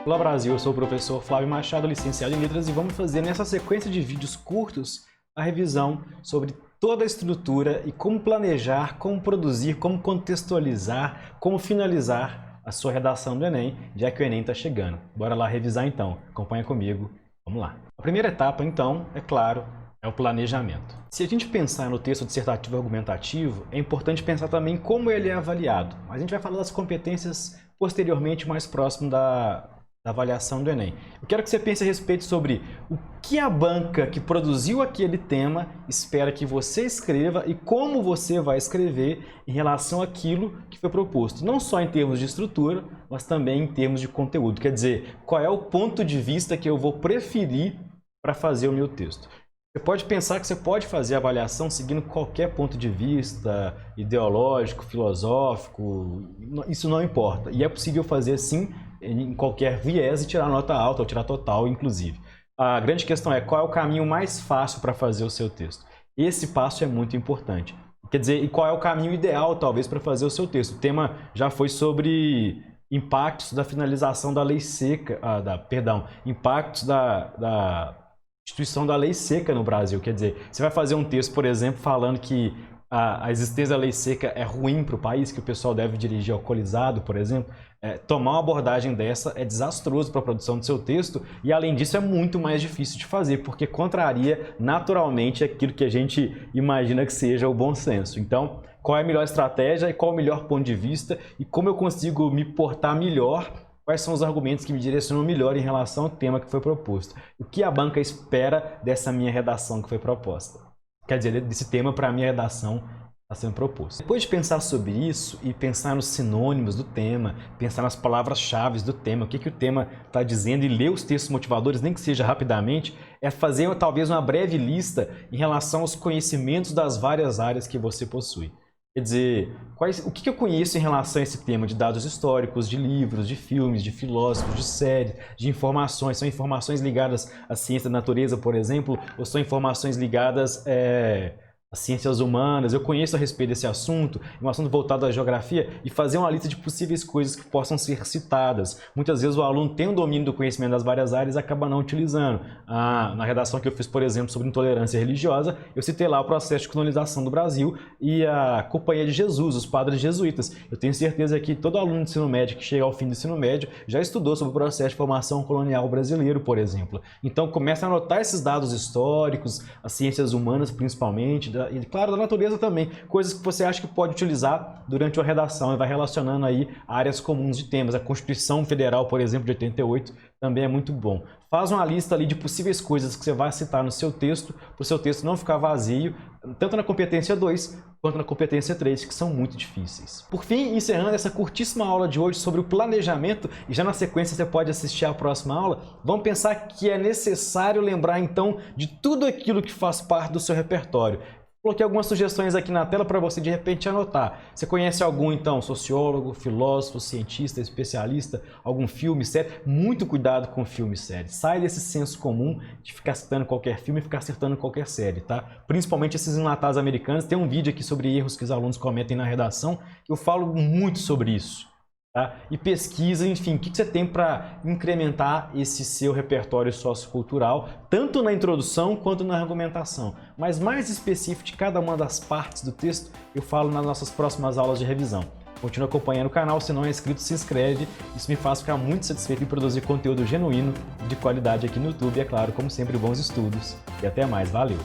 Olá Brasil, eu sou o professor Flávio Machado, licenciado em Letras, e vamos fazer nessa sequência de vídeos curtos a revisão sobre toda a estrutura e como planejar, como produzir, como contextualizar, como finalizar a sua redação do Enem, já que o Enem está chegando. Bora lá revisar então, acompanha comigo, vamos lá. A primeira etapa então, é claro, é o planejamento. Se a gente pensar no texto dissertativo argumentativo, é importante pensar também como ele é avaliado. Mas a gente vai falar das competências posteriormente, mais próximo da avaliação do Enem. Eu quero que você pense a respeito sobre o que a banca que produziu aquele tema espera que você escreva e como você vai escrever em relação àquilo que foi proposto. Não só em termos de estrutura, mas também em termos de conteúdo. Quer dizer, qual é o ponto de vista que eu vou preferir para fazer o meu texto. Você pode pensar que você pode fazer a avaliação seguindo qualquer ponto de vista, ideológico, filosófico, isso não importa. E é possível fazer sim em qualquer viés e tirar nota alta ou tirar total, inclusive. A grande questão é qual é o caminho mais fácil para fazer o seu texto. Esse passo é muito importante. Quer dizer, e qual é o caminho ideal, talvez, para fazer o seu texto. O tema já foi sobre impactos da finalização da lei seca, impactos da instituição da lei seca no Brasil. Quer dizer, você vai fazer um texto, por exemplo, falando que a existência da lei seca é ruim para o país, que o pessoal deve dirigir alcoolizado, por exemplo. Tomar uma abordagem dessa é desastroso para a produção do seu texto e, além disso, é muito mais difícil de fazer, porque contraria naturalmente aquilo que a gente imagina que seja o bom senso. Então, qual é a melhor estratégia e qual é o melhor ponto de vista e como eu consigo me portar melhor? Quais são os argumentos que me direcionam melhor em relação ao tema que foi proposto? O que a banca espera dessa minha redação que foi proposta? Quer dizer, desse tema para a minha redação está sendo proposto. Depois de pensar sobre isso e pensar nos sinônimos do tema, pensar nas palavras-chave do tema, o que o tema está dizendo e ler os textos motivadores, nem que seja rapidamente, é fazer talvez uma breve lista em relação aos conhecimentos das várias áreas que você possui. Quer dizer, o que eu conheço em relação a esse tema de dados históricos, de livros, de filmes, de filósofos, de séries, de informações? São informações ligadas à ciência da natureza, por exemplo, ou são informações ligadas às ciências humanas? Eu conheço a respeito desse assunto, um assunto voltado à geografia, e fazer uma lista de possíveis coisas que possam ser citadas. Muitas vezes o aluno tem um domínio do conhecimento das várias áreas e acaba não utilizando. Na redação que eu fiz, por exemplo, sobre intolerância religiosa, eu citei lá o processo de colonização do Brasil e a Companhia de Jesus, os padres jesuítas. Eu tenho certeza que todo aluno de ensino médio que chega ao fim do ensino médio já estudou sobre o processo de formação colonial brasileiro, por exemplo. Então, começa a anotar esses dados históricos, as ciências humanas principalmente, e claro, da natureza também, coisas que você acha que pode utilizar durante uma redação e vai relacionando aí áreas comuns de temas. A Constituição Federal, por exemplo, de 88, também é muito bom. Faz uma lista ali de possíveis coisas que você vai citar no seu texto, para o seu texto não ficar vazio, tanto na competência 2 quanto na competência 3, que são muito difíceis. Por fim, encerrando essa curtíssima aula de hoje sobre o planejamento, e já na sequência você pode assistir à próxima aula, vamos pensar que é necessário lembrar então de tudo aquilo que faz parte do seu repertório. Coloquei algumas sugestões aqui na tela para você de repente anotar. Você conhece algum então? Sociólogo, filósofo, cientista, especialista, algum filme, série? Muito cuidado com filme e série. Sai desse senso comum de ficar citando qualquer filme e ficar acertando qualquer série, tá? Principalmente esses enlatados americanos. Tem um vídeo aqui sobre erros que os alunos cometem na redação, que eu falo muito sobre isso. Tá? E pesquisa, enfim, o que você tem para incrementar esse seu repertório sociocultural, tanto na introdução quanto na argumentação. Mas mais específico de cada uma das partes do texto, eu falo nas nossas próximas aulas de revisão. Continue acompanhando o canal, se não é inscrito, se inscreve. Isso me faz ficar muito satisfeito em produzir conteúdo genuíno, de qualidade aqui no YouTube. E é claro, como sempre, bons estudos. E até mais. Valeu!